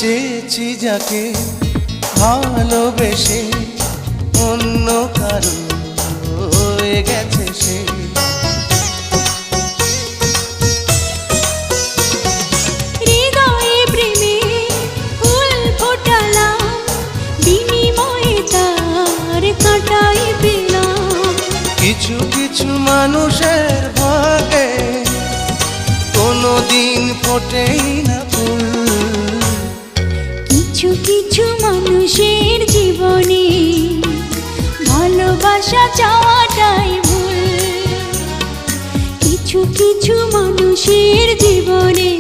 চেয়েছি যাকে ভালোবেসে অন্য কারো হয়ে গেছে সে। হৃদয়ে প্রেমে ফুল ফোটালাম, বিনিময়ে তার কাঁটাই পেলাম। কিছু কিছু মানুষের ভাগে কোনোদিন ফোটেই না ফুল। কিছু কিছু মানুষের জীবনে ভালোবাসা চাওয়াটাই ভুল। কিছু কিছু মানুষের জীবনে